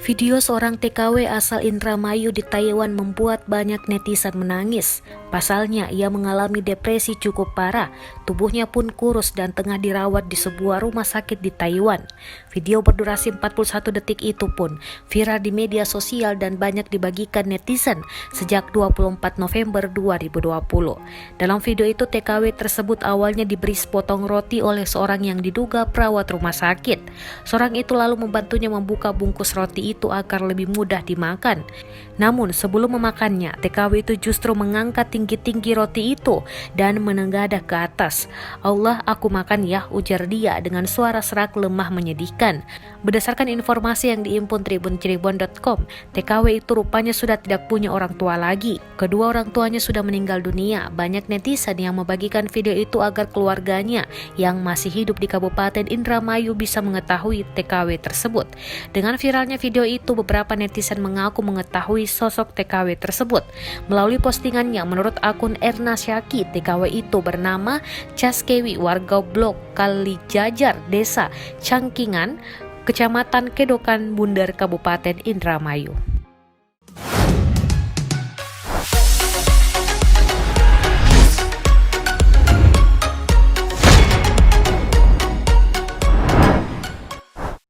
Video seorang TKW asal Indramayu di Taiwan membuat banyak netizen menangis. Pasalnya, ia mengalami depresi cukup parah, tubuhnya pun kurus dan tengah dirawat di sebuah rumah sakit di Taiwan. Video berdurasi 41 detik itu pun viral di media sosial dan banyak dibagikan netizen sejak 24 November 2020. Dalam video itu, TKW tersebut awalnya diberi sepotong roti oleh seorang yang diduga perawat rumah sakit. Seorang itu lalu membantunya membuka bungkus roti itu agar lebih mudah dimakan. Namun sebelum memakannya, TKW itu justru mengangkat tinggi-tinggi roti itu dan menengadah ke atas. "Allah, aku makan ya," ujar dia dengan suara serak lemah menyedihkan. Berdasarkan informasi yang diimpun tribuncirebon.com, TKW itu rupanya sudah tidak punya orang tua lagi. Kedua orang tuanya sudah meninggal dunia. Banyak netizen yang membagikan video itu agar keluarganya yang masih hidup di Kabupaten Indramayu bisa mengetahui TKW tersebut. Dengan viralnya video itu, beberapa netizen mengaku mengetahui sosok TKW tersebut. Melalui postingannya, menurut akun Erna Syaki, TKW itu bernama Caskewi, warga blok Kalijajar, Desa Cangkingan, Kecamatan Kedokan Bundar, Kabupaten Indramayu.